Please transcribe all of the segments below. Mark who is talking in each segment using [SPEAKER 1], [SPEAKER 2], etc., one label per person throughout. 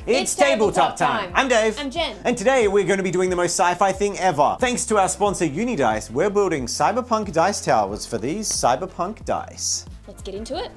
[SPEAKER 1] It's tabletop time. I'm Dave.
[SPEAKER 2] I'm Jen.
[SPEAKER 1] And today we're going to be doing the most sci-fi thing ever. Thanks to our sponsor Unidice, we're building cyberpunk dice towers for these cyberpunk dice.
[SPEAKER 2] Let's get into it.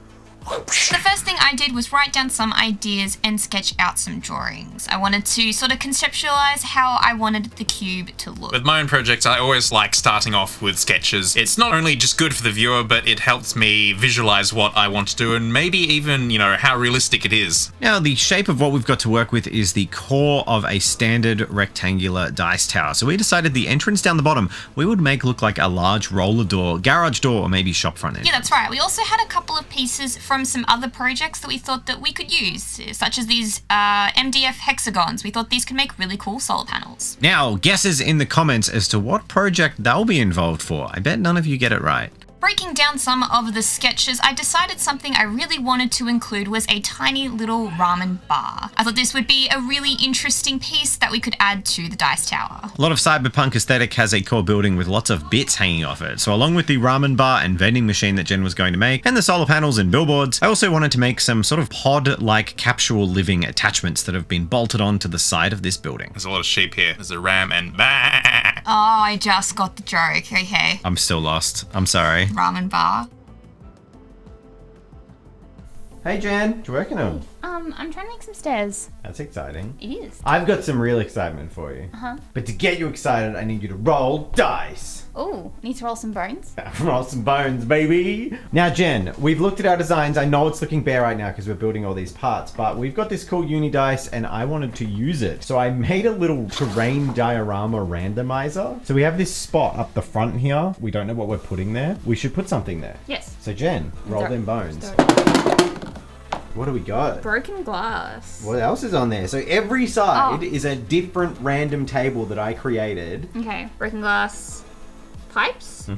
[SPEAKER 3] The first thing I did was write down some ideas and sketch out some drawings. I wanted to sort of conceptualize how I wanted the cube to look.
[SPEAKER 4] With my own projects, I always like starting off with sketches. It's not only just good for the viewer, but it helps me visualize what I want to do and maybe even, how realistic it is.
[SPEAKER 5] Now, the shape of what we've got to work with is the core of a standard rectangular dice tower. So we decided the entrance down the bottom we would make look like a large roller door, garage door, or maybe shop front end.
[SPEAKER 3] Yeah, that's right. We also had a couple of pieces from some other projects that we thought that we could use, such as these MDF hexagons. We thought these could make really cool solar panels.
[SPEAKER 5] Now, guesses in the comments as to what project they'll be involved for. I bet none of you get it right.
[SPEAKER 3] Breaking down some of the sketches, I decided something I really wanted to include was a tiny little ramen bar. I thought this would be a really interesting piece that we could add to the dice tower.
[SPEAKER 5] A lot of cyberpunk aesthetic has a core building with lots of bits hanging off it. So along with the ramen bar and vending machine that Jen was going to make, and the solar panels and billboards, I also wanted to make some sort of pod-like capsule living attachments that have been bolted onto the side of this building.
[SPEAKER 4] There's a lot of sheep here. There's a ram and
[SPEAKER 3] Oh, I just got the joke. Okay.
[SPEAKER 5] I'm still lost. I'm sorry.
[SPEAKER 3] Ramen bar.
[SPEAKER 1] Hey Jen, what you working on?
[SPEAKER 2] I'm trying to make some stairs.
[SPEAKER 1] That's exciting.
[SPEAKER 2] It is.
[SPEAKER 1] I've got some real excitement for you. But to get you excited, I need you to roll dice.
[SPEAKER 2] Oh, need to roll some bones.
[SPEAKER 1] Roll some bones, baby. Now, Jen, we've looked at our designs. I know it's looking bare right now because we're building all these parts, but we've got this cool uni dice and I wanted to use it. So I made a little terrain diorama randomizer. So we have this spot up the front here. We don't know what we're putting there. We should put something there.
[SPEAKER 2] Yes.
[SPEAKER 1] So Jen, roll them bones. What do we got?
[SPEAKER 2] Broken glass.
[SPEAKER 1] What else is on there? So every side is a different random table that I created.
[SPEAKER 2] Okay, broken glass. Pipes.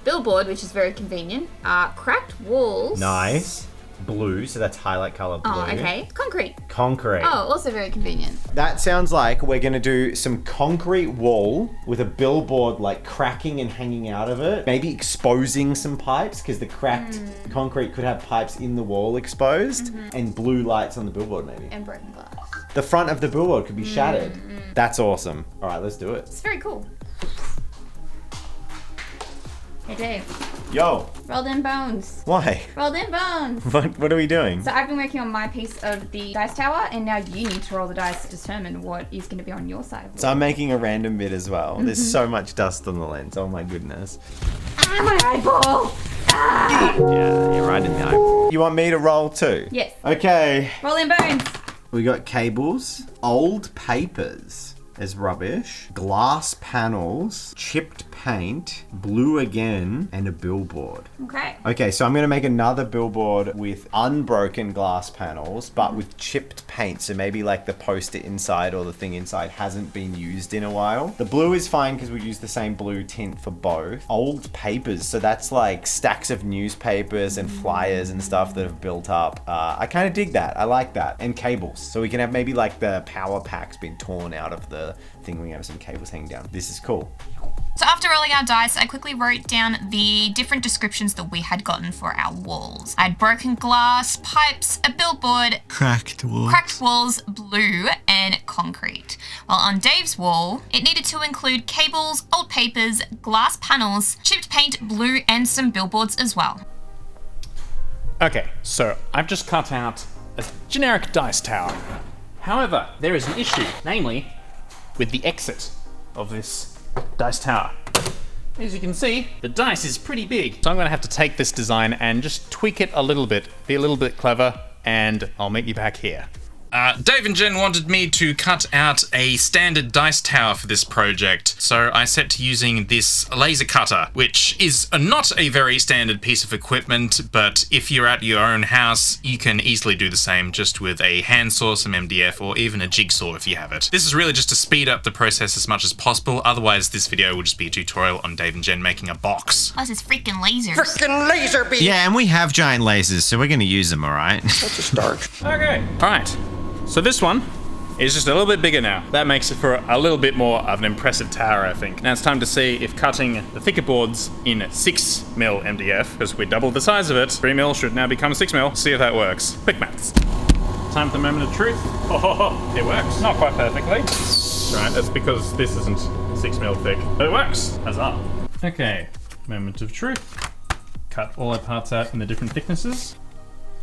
[SPEAKER 2] Billboard, which is very convenient. Cracked walls.
[SPEAKER 1] Nice. Blue, so that's highlight color blue.
[SPEAKER 2] Oh, okay. Concrete.
[SPEAKER 1] Concrete.
[SPEAKER 2] Oh, also very convenient.
[SPEAKER 1] That sounds like we're gonna do some concrete wall with a billboard like cracking and hanging out of it. Maybe exposing some pipes because the cracked concrete could have pipes in the wall exposed and blue lights on the billboard maybe.
[SPEAKER 2] And broken glass.
[SPEAKER 1] The front of the billboard could be shattered. That's awesome. All right, let's do it.
[SPEAKER 2] It's very cool. Hey Dave.
[SPEAKER 1] Yo.
[SPEAKER 2] Roll them bones.
[SPEAKER 1] Why?
[SPEAKER 2] Roll them bones.
[SPEAKER 1] What are we doing?
[SPEAKER 2] So I've been working on my piece of the dice tower, and now you need to roll the dice to determine what is going to be on your side of the
[SPEAKER 1] So I'm making a random bit as well. There's so much dust on the lens. Oh my goodness.
[SPEAKER 2] Ah, my eyeball! Ah!
[SPEAKER 1] Yeah, you're right in the eye. You want me to roll too?
[SPEAKER 2] Yes.
[SPEAKER 1] Okay.
[SPEAKER 2] Roll them bones.
[SPEAKER 1] We got cables, old papers as rubbish, glass panels, chipped paint, blue again, and a billboard.
[SPEAKER 2] Okay.
[SPEAKER 1] Okay, so I'm gonna make another billboard with unbroken glass panels, but with chipped paint. So maybe like the poster inside or the thing inside hasn't been used in a while. The blue is fine because we use the same blue tint for both. Old papers, so that's like stacks of newspapers and flyers and stuff that have built up. I kind of dig that. I like that. And cables, so we can have maybe like the power pack's been torn out of the thing. We have some cables hanging down. This is cool.
[SPEAKER 3] So after rolling our dice, I quickly wrote down the different descriptions that we had gotten for our walls. I had broken glass, pipes, a billboard, cracked walls, blue, and concrete. While on Dave's wall, it needed to include cables, old papers, glass panels, chipped paint, blue, and some billboards as well.
[SPEAKER 6] Okay, so I've just cut out a generic dice tower. However, there is an issue, namely with the exit of this dice tower. As you can see, the dice is pretty big. So I'm gonna have to take this design and just tweak it a little bit, be a little bit clever, and I'll meet you back here.
[SPEAKER 4] Dave and Jen wanted me to cut out a standard dice tower for this project, so I set to using this laser cutter, which is not a very standard piece of equipment, but if you're at your own house, you can easily do the same just with a handsaw, some MDF, or even a jigsaw if you have it. This is really just to speed up the process as much as possible, otherwise this video will just be a tutorial on Dave and Jen making a box.
[SPEAKER 3] Plus it's freaking lasers.
[SPEAKER 7] Frickin' laser beam!
[SPEAKER 5] Yeah, and we have giant lasers, so we're going to use them, all right?
[SPEAKER 7] That's a start.
[SPEAKER 6] Okay, all right. So this one is just a little bit bigger now. That makes it for a little bit more of an impressive tower, I think. Now it's time to see if cutting the thicker boards in 6mm MDF, because we doubled the size of it, 3mm should now become 6mm. See if that works. Quick maths. Time for the moment of truth. Oh, it works. Not quite perfectly. Right, that's because this isn't 6mm thick. But it works. Huzzah. Okay, moment of truth. Cut all our parts out in the different thicknesses.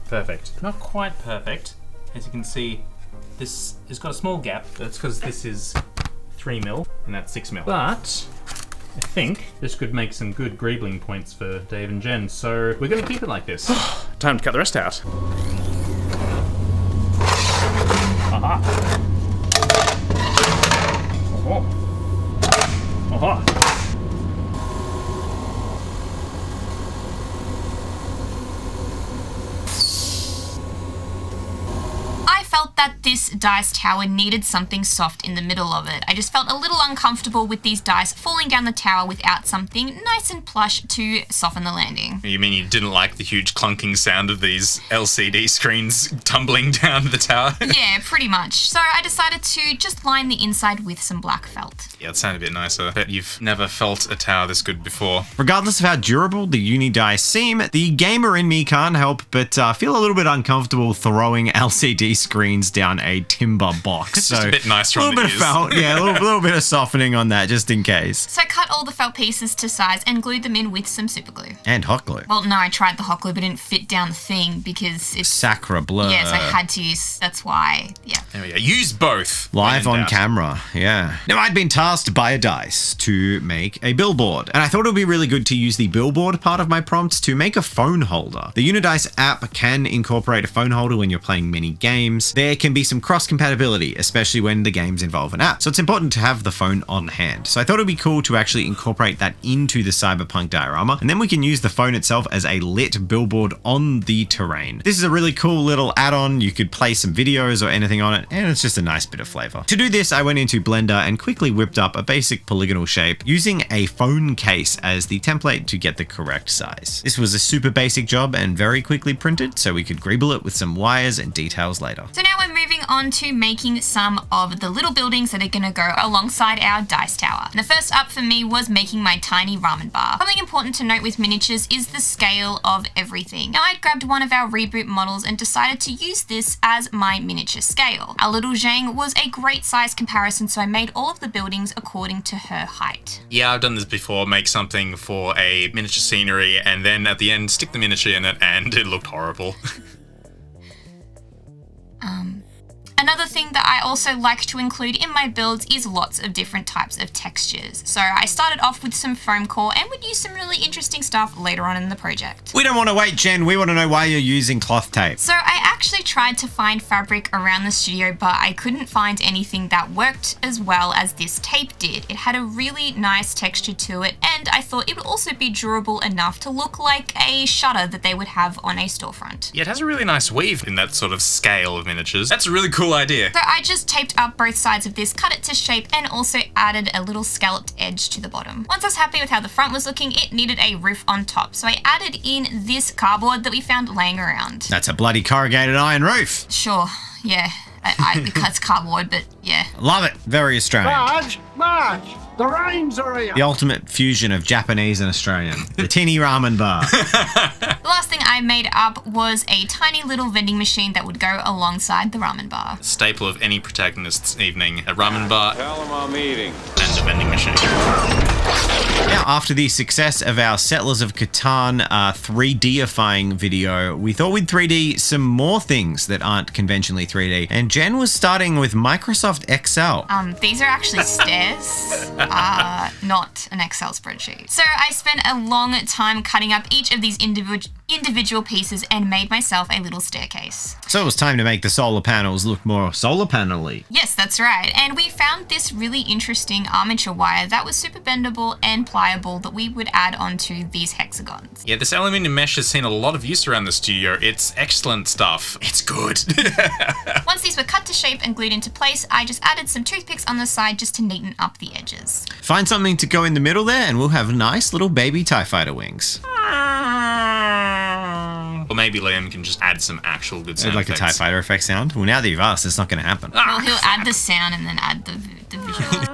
[SPEAKER 6] Perfect. Not quite perfect. As you can see, this has got a small gap. That's because this is 3mm and that's 6mm. But I think this could make some good greebling points for Dave and Jen, so we're going to keep it like this. Time to cut the rest out. Aha! Oh. Aha!
[SPEAKER 3] That this dice tower needed something soft in the middle of it. I just felt a little uncomfortable with these dice falling down the tower without something nice and plush to soften the landing.
[SPEAKER 4] You mean you didn't like the huge clunking sound of these LCD screens tumbling down the tower?
[SPEAKER 3] Yeah, pretty much. So I decided to just line the inside with some black felt.
[SPEAKER 4] Yeah, it sounded a bit nicer. Bet you've never felt a tower this good before.
[SPEAKER 5] Regardless of how durable the uni dice seem, the gamer in me can't help but feel a little bit uncomfortable throwing LCD screens down a timber box.
[SPEAKER 4] It's just a bit nicer on the ears.
[SPEAKER 5] A little bit of felt, yeah, a little bit of softening on that just in case.
[SPEAKER 3] So I cut all the felt pieces to size and glued them in with some super glue.
[SPEAKER 5] And hot glue.
[SPEAKER 3] Well, no, I tried the hot glue but it didn't fit down the thing because it's...
[SPEAKER 5] Sacre bleu.
[SPEAKER 3] Yes, I had to use, that's why, yeah.
[SPEAKER 4] There we go. Use both.
[SPEAKER 5] Live on camera, yeah. Now, I'd been tasked by a dice to make a billboard, and I thought it would be really good to use the billboard part of my prompts to make a phone holder. The Unidice app can incorporate a phone holder when you're playing mini games. There can be some cross-compatibility, especially when the games involve an app. So it's important to have the phone on hand. So I thought it'd be cool to actually incorporate that into the Cyberpunk diorama, and then we can use the phone itself as a lit billboard on the terrain. This is a really cool little add-on. You could play some videos or anything on it, and it's just a nice bit of flavor. To do this, I went into Blender and quickly whipped up a basic polygonal shape using a phone case as the template to get the correct size. This was a super basic job and very quickly printed, so we could greeble it with some wires and details later.
[SPEAKER 3] So now we're moving on to making some of the little buildings that are going to go alongside our dice tower. And the first up for me was making my tiny ramen bar. Something important to note with miniatures is the scale of everything. Now I'd grabbed one of our reboot models and decided to use this as my miniature scale. Our little Zhang was a great size comparison, so I made all of the buildings according to her height.
[SPEAKER 4] Yeah, I've done this before. Make something for a miniature scenery and then at the end stick the miniature in it and it looked horrible.
[SPEAKER 3] Another thing that I also like to include in my builds is lots of different types of textures. So I started off with some foam core and would use some really interesting stuff later on in the project.
[SPEAKER 5] We don't want to wait, Jen. We want to know why you're using cloth tape.
[SPEAKER 3] So I actually tried to find fabric around the studio, but I couldn't find anything that worked as well as this tape did. It had a really nice texture to it, and I thought it would also be durable enough to look like a shutter that they would have on a storefront.
[SPEAKER 4] Yeah, it has a really nice weave in that sort of scale of miniatures. That's a really cool idea.
[SPEAKER 3] So I just taped up both sides of this, cut it to shape, and also added a little scalloped edge to the bottom. Once I was happy with how the front was looking, it needed a roof on top, so I added in this cardboard that we found laying around.
[SPEAKER 5] That's a bloody corrugated iron roof.
[SPEAKER 3] Sure, yeah. It's cardboard, but yeah.
[SPEAKER 5] Love it. Very Australian.
[SPEAKER 7] Marge, the rains are here.
[SPEAKER 5] The ultimate fusion of Japanese and Australian. The tinny ramen bar.
[SPEAKER 3] The last thing I made up was a tiny little vending machine that would go alongside the ramen bar.
[SPEAKER 4] Staple of any protagonist's evening. A ramen bar
[SPEAKER 7] Tell them I'm eating.
[SPEAKER 4] and a vending machine.
[SPEAKER 5] Now, after the success of our Settlers of Catan 3D-ifying video, we thought we'd 3D some more things that aren't conventionally 3D, and Jen was starting with Microsoft Excel.
[SPEAKER 3] These are actually stairs, not an Excel spreadsheet. So I spent a long time cutting up each of these individual pieces and made myself a little staircase.
[SPEAKER 5] So it was time to make the solar panels look more solar panel-y.
[SPEAKER 3] Yes, that's right. And we found this really interesting armature wire that was super bendable and pliable that we would add onto these hexagons.
[SPEAKER 4] Yeah, this aluminium mesh has seen a lot of use around the studio. It's excellent stuff. It's good.
[SPEAKER 3] Once these were cut to shape and glued into place, I just added some toothpicks on the side just to neaten up the edges.
[SPEAKER 5] Find something to go in the middle there and we'll have nice little baby TIE fighter wings.
[SPEAKER 4] Or maybe Liam can just add some actual good sound
[SPEAKER 5] Like
[SPEAKER 4] effects.
[SPEAKER 5] a TIE fighter effect sound. Well, now that you've asked, it's not going to happen.
[SPEAKER 3] Well, he'll add the sound and then add the visual.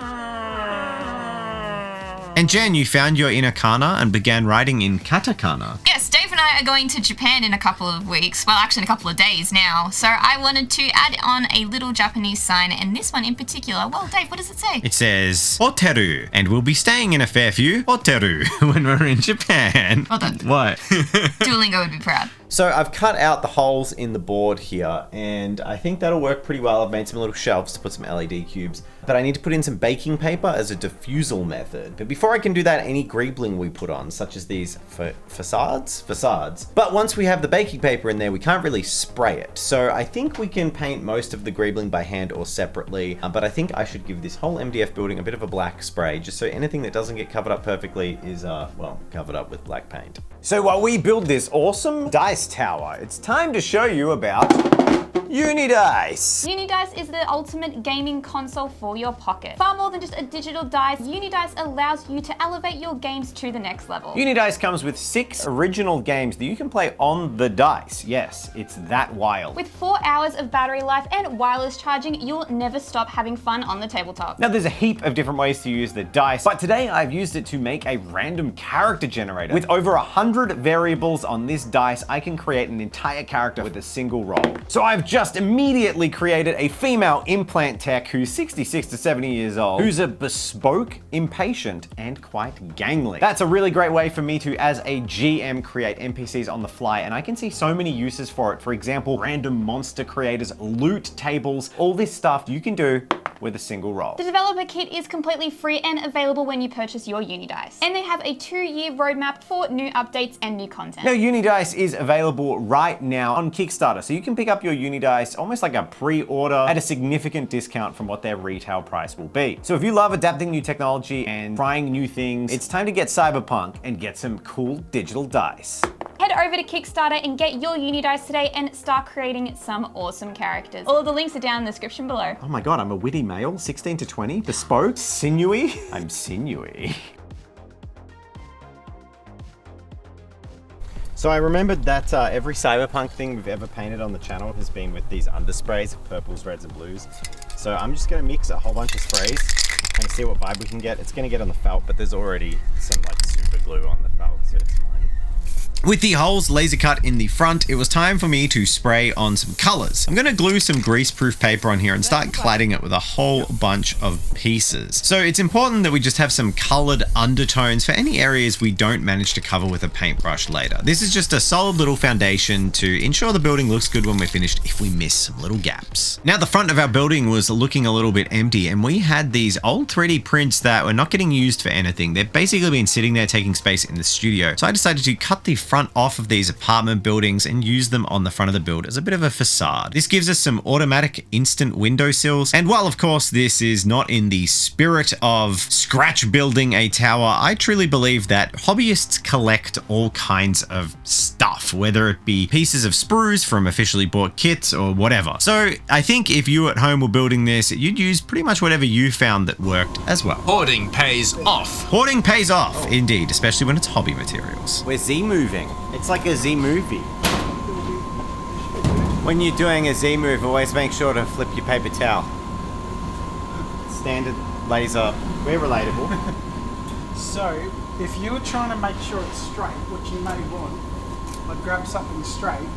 [SPEAKER 5] And Jen, you found your inner kana and began writing in katakana.
[SPEAKER 3] Yes, Dave and I are going to Japan in a couple of weeks. Well, actually in a couple of days now. So I wanted to add on a little Japanese sign, and this one in particular. Well, Dave, what does it say?
[SPEAKER 5] It says Hoteru, and we'll be staying in a fair few Hoteru when we're in Japan.
[SPEAKER 3] Well done.
[SPEAKER 5] What?
[SPEAKER 3] Duolingo would be proud.
[SPEAKER 1] So I've cut out the holes in the board here, and I think that'll work pretty well. I've made some little shelves to put some LED cubes, but I need to put in some baking paper as a diffusal method. But before I can do that, any greebling we put on, such as these facades. But once we have the baking paper in there, we can't really spray it. So I think we can paint most of the greebling by hand or separately, but I think I should give this whole MDF building a bit of a black spray, just so anything that doesn't get covered up perfectly is, well, covered up with black paint. So while we build this awesome dice tower, it's time to show you about Unidice.
[SPEAKER 2] Unidice is the ultimate gaming console for your pocket. Far more than just a digital dice, Unidice allows you to elevate your games to the next level.
[SPEAKER 1] Unidice comes with 6 original games that you can play on the dice. Yes, it's that wild.
[SPEAKER 2] With 4 hours of battery life and wireless charging, you'll never stop having fun on the tabletop.
[SPEAKER 1] Now there's a heap of different ways to use the dice, but today I've used it to make a random character generator. With over 100 variables on this dice, I can create an entire character with a single roll. So I've just immediately created a female implant tech who's 66 to 70 years old, who's a bespoke, impatient, and quite gangly. That's a really great way for me to, as a GM, create NPCs on the fly, and I can see so many uses for it. For example, random monster creators, loot tables, all this stuff you can do with a single roll.
[SPEAKER 2] The developer kit is completely free and available when you purchase your Unidice. And they have a 2-year roadmap for new updates and new content.
[SPEAKER 1] Now, Unidice is available right now on Kickstarter, so you can pick up your Unidice almost like a pre-order at a significant discount from what their retail price will be. So if you love adapting new technology and trying new things, it's time to get cyberpunk and get some cool digital dice.
[SPEAKER 2] Head over to Kickstarter and get your Unidice today and start creating some awesome characters. All of the links are down in the description below.
[SPEAKER 1] Oh my god, I'm a witty male, 16 to 20, bespoke, sinewy. I'm sinewy. So I remembered that every cyberpunk thing we've ever painted on the channel has been with these undersprays of purples, reds, and blues. So I'm just gonna mix a whole bunch of sprays and see what vibe we can get. It's gonna get on the felt, but there's already some like super glue on the felt, so it's fine.
[SPEAKER 5] With the holes laser cut in the front, it was time for me to spray on some colors. I'm going to glue some greaseproof paper on here and start cladding it with a whole bunch of pieces. So it's important that we just have some colored undertones for any areas we don't manage to cover with a paintbrush later. This is just a solid little foundation to ensure the building looks good when we're finished if we miss some little gaps. Now the front of our building was looking a little bit empty, and we had these old 3D prints that were not getting used for anything. They've basically been sitting there taking space in the studio. So I decided to cut the front off of these apartment buildings and use them on the front of the build as a bit of a facade. This gives us some automatic instant windowsills, and while of course this is not in the spirit of scratch building a tower, I truly believe that hobbyists collect all kinds of stuff, whether it be pieces of sprues from officially bought kits or whatever. So I think if you at home were building this, you'd use pretty much whatever you found that worked as well.
[SPEAKER 4] Hoarding pays off.
[SPEAKER 5] Hoarding pays off, indeed, especially when it's hobby materials.
[SPEAKER 1] We're Z-moving. It's like a Z-movie. When you're doing a Z-move, always make sure to flip your paper towel. Standard laser. We're relatable.
[SPEAKER 8] So, if you were trying to make sure it's straight, which you may want, I'd grab something straight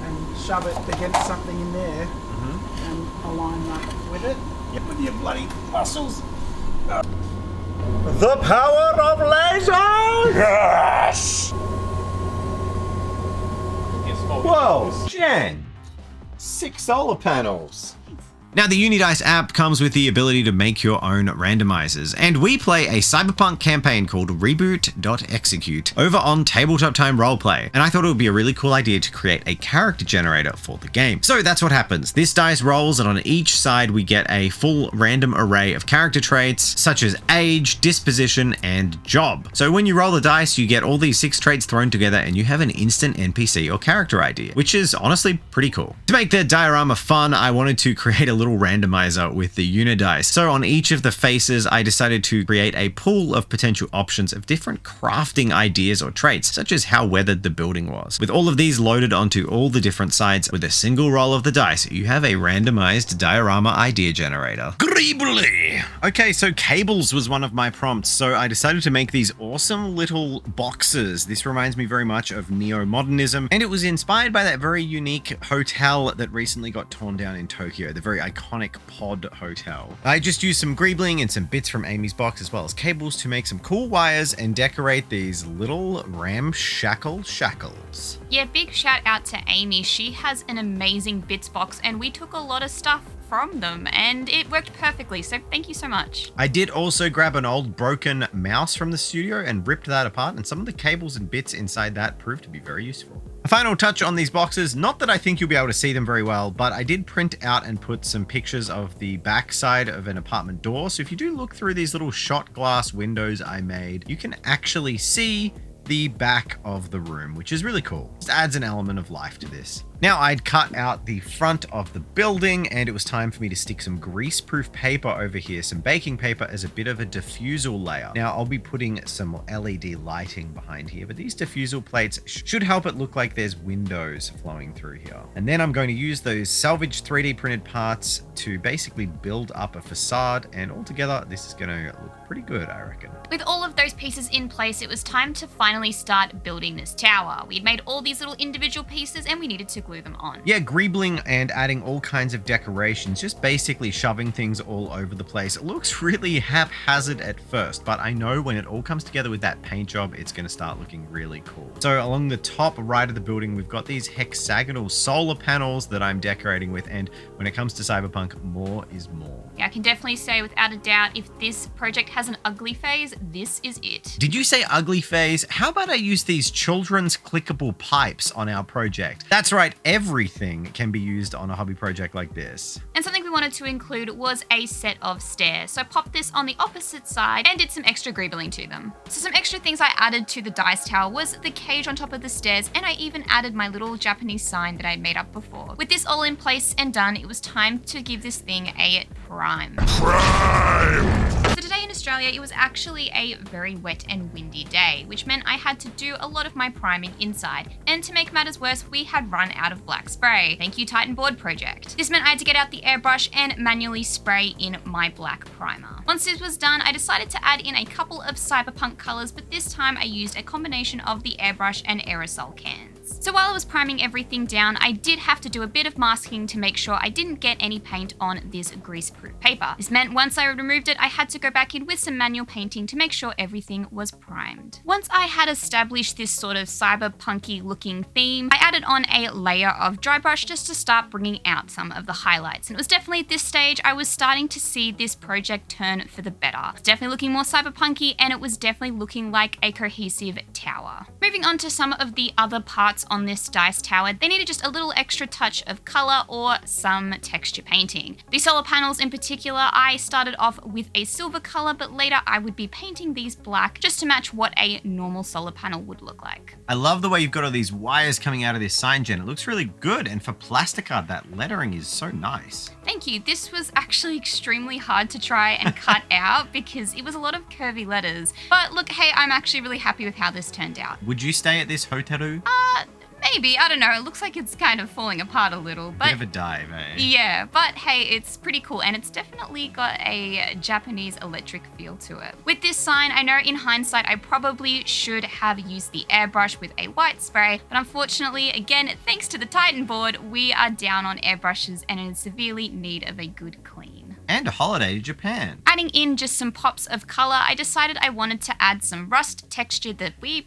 [SPEAKER 8] and shove it against something in there and align that with it.
[SPEAKER 1] Yep.
[SPEAKER 8] With your bloody muscles.
[SPEAKER 1] The power of lasers! Yes! Whoa, Jen! 6 solar panels.
[SPEAKER 5] Now, the Unidice app comes with the ability to make your own randomizers, and we play a cyberpunk campaign called Reboot.Execute over on Tabletop Time Roleplay, and I thought it would be a really cool idea to create a character generator for the game. So that's what happens. This dice rolls, and on each side we get a full random array of character traits, such as age, disposition, and job. So when you roll the dice, you get all these 6 traits thrown together, and you have an instant NPC or character idea, which is honestly pretty cool. To make the diorama fun, I wanted to create a little randomizer with the Unidice. So on each of the faces, I decided to create a pool of potential options of different crafting ideas or traits, such as how weathered the building was. With all of these loaded onto all the different sides with a single roll of the dice, you have a randomized diorama idea generator. Greebles! Okay, so cables was one of my prompts, so I decided to make these awesome little boxes. This reminds me very much of neo-modernism, and it was inspired by that very unique hotel that recently got torn down in Tokyo, the very iconic Pod Hotel. I just used some greebling and some bits from Amy's box as well as cables to make some cool wires and decorate these little ramshackle shackles.
[SPEAKER 2] Yeah, big shout out to Amy. She has an amazing bits box and we took a lot of stuff from them and it worked perfectly, so thank you so much.
[SPEAKER 5] I did also grab an old broken mouse from the studio and ripped that apart, and some of the cables and bits inside that proved to be very useful. A final touch on these boxes, not that I think you'll be able to see them very well, but I did print out and put some pictures of the back side of an apartment door, so if you do look through these little shot glass windows I made, you can actually see the back of the room, which is really cool. Just adds an element of life to this. Now I'd cut out the front of the building and it was time for me to stick some grease-proof paper over here, some baking paper as a bit of a diffusal layer. Now I'll be putting some LED lighting behind here, but these diffusal plates should help it look like there's windows flowing through here. And then I'm going to use those salvaged 3D printed parts to basically build up a facade, and altogether this is going to look pretty good, I reckon.
[SPEAKER 2] With all of those pieces in place, it was time to finally start building this tower. We'd made all these little individual pieces and we needed to glue them on.
[SPEAKER 5] Yeah, greebling and adding all kinds of decorations, just basically shoving things all over the place. It looks really haphazard at first, but I know when it all comes together with that paint job, it's going to start looking really cool. So along the top right of the building, we've got these hexagonal solar panels that I'm decorating with, and when it comes to cyberpunk, more is more.
[SPEAKER 2] Yeah, I can definitely say without a doubt, if this project has an ugly phase, this is it.
[SPEAKER 5] Did you say ugly phase? How about I use these children's clickable pipes on our project? That's right, everything can be used on a hobby project like this.
[SPEAKER 2] And something we wanted to include was a set of stairs. So I popped this on the opposite side and did some extra greebling to them. So some extra things I added to the dice tower was the cage on top of the stairs, and I even added my little Japanese sign that I made up before. With this all in place and done, it was time to give this thing a prime. So today in Australia, it was actually a very wet and windy day, which meant I had to do a lot of my priming inside. And to make matters worse, we had run out of black spray. Thank you, Titan Board Project. This meant I had to get out the airbrush and manually spray in my black primer. Once this was done, I decided to add in a couple of cyberpunk colors, but this time I used a combination of the airbrush and aerosol cans. So while I was priming everything down, I did have to do a bit of masking to make sure I didn't get any paint on this grease-proof paper. This meant once I removed it, I had to go back in with some manual painting to make sure everything was primed. Once I had established this sort of cyberpunky looking theme, I added on a layer of dry brush just to start bringing out some of the highlights. And it was definitely at this stage I was starting to see this project turn for the better. It was definitely looking more cyberpunky, and it was definitely looking like a cohesive tower. Moving on to some of the other parts on this dice tower, they needed just a little extra touch of color or some texture painting. The solar panels in particular, I started off with a silver color, but later I would be painting these black just to match what a normal solar panel would look like.
[SPEAKER 5] I love the way you've got all these wires coming out of this sign, Jen. It looks really good, and for plastic art, that lettering is so nice.
[SPEAKER 2] Thank you. This was actually extremely hard to try and cut out because it was a lot of curvy letters. But look, hey, I'm actually really happy with how this turned out.
[SPEAKER 5] Would you stay at this hotel?
[SPEAKER 2] Maybe, I don't know. It looks like it's kind of falling apart a little, but
[SPEAKER 5] Bit of a dive, eh?
[SPEAKER 2] yeah, but hey, it's pretty cool, and it's definitely got a Japanese electric feel to it. With this sign, I know in hindsight I probably should have used the airbrush with a white spray, but unfortunately, again, thanks to the Titan board, we are down on airbrushes and in severely need of a good clean.
[SPEAKER 5] And a holiday to Japan.
[SPEAKER 2] Adding in just some pops of color, I decided I wanted to add some rust texture that we're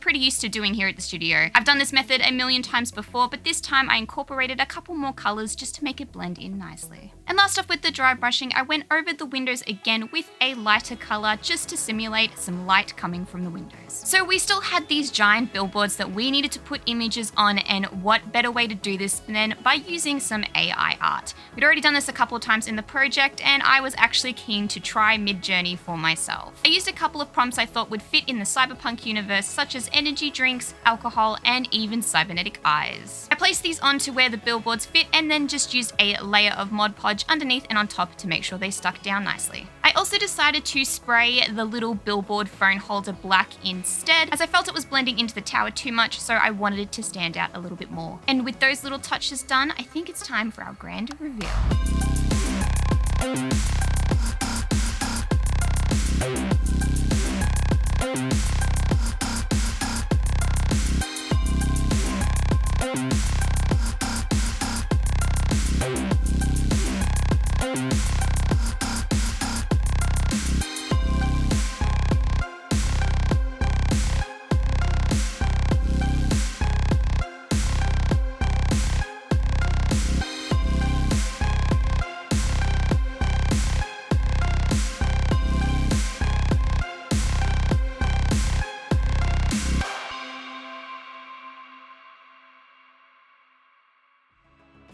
[SPEAKER 2] pretty used to doing here at the studio. I've done this method a million times before, but this time I incorporated a couple more colors just to make it blend in nicely. And last off with the dry brushing, I went over the windows again with a lighter color just to simulate some light coming from the windows. So we still had these giant billboards that we needed to put images on, and what better way to do this than by using some AI art. We'd already done this a couple of times in the project, project and I was actually keen to try Midjourney for myself. I used a couple of prompts I thought would fit in the cyberpunk universe, such as energy drinks, alcohol, and even cybernetic eyes. I placed these onto where the billboards fit and then just used a layer of Mod Podge underneath and on top to make sure they stuck down nicely. I also decided to spray the little billboard phone holder black instead, as I felt it was blending into the tower too much, so I wanted it to stand out a little bit more. And with those little touches done, I think it's time for our grand reveal.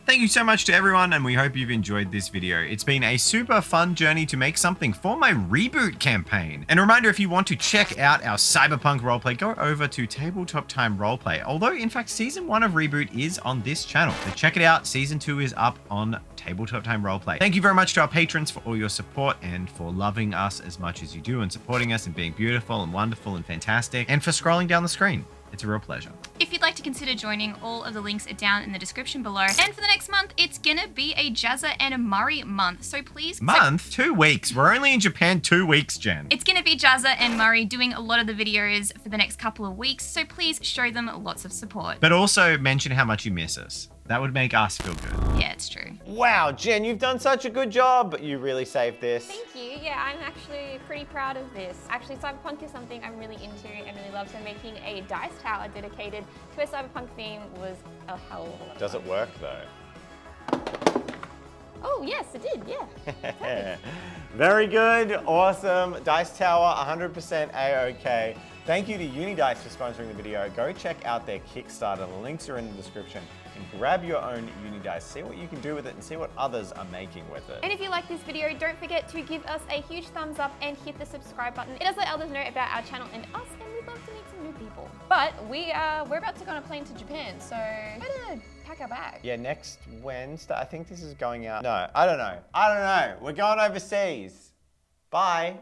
[SPEAKER 5] Thank you so much to everyone, and we hope you've enjoyed this video. It's been a super fun journey to make something for my reboot campaign. And a reminder, if you want to check out our cyberpunk roleplay, go over to Tabletop Time Roleplay. Although, in fact, Season 1 of Reboot is on this channel. So check it out. Season 2 is up on Tabletop Time Roleplay. Thank you very much to our patrons for all your support and for loving us as much as you do and supporting us and being beautiful and wonderful and fantastic, and for scrolling down the screen. It's a real pleasure.
[SPEAKER 2] If you'd like to consider joining, all of the links are down in the description below. And for the next month, it's gonna be a Jazza and a Murray month. So please...
[SPEAKER 5] Month? 2 weeks. We're only in Japan 2 weeks, Jen.
[SPEAKER 2] It's gonna be Jazza and Murray doing a lot of the videos for the next couple of weeks. So please show them lots of support.
[SPEAKER 5] But also mention how much you miss us. That would make us feel good.
[SPEAKER 2] Yeah, it's true.
[SPEAKER 1] Wow, Jen, you've done such a good job. You really saved this.
[SPEAKER 9] Thank you. Yeah, I'm actually pretty proud of this. Actually, cyberpunk is something I'm really into and really love, so making a dice tower dedicated to a cyberpunk theme was a hell of a lot of fun.
[SPEAKER 1] Does it work though?
[SPEAKER 9] Oh, yes, it did, yeah.
[SPEAKER 1] Very good, awesome. Dice Tower, 100% A-OK. Thank you to Unidice for sponsoring the video. Go check out their Kickstarter. The links are in the description. And grab your own Unidice. See what you can do with it and see what others are making with it.
[SPEAKER 9] And if you like this video, don't forget to give us a huge thumbs up and hit the subscribe button. It does let others know about our channel and us, and we'd love to meet some new people. But we're about to go on a plane to Japan, so better pack our bags.
[SPEAKER 1] Yeah, next Wednesday. I think this is going out. No, I don't know. We're going overseas. Bye.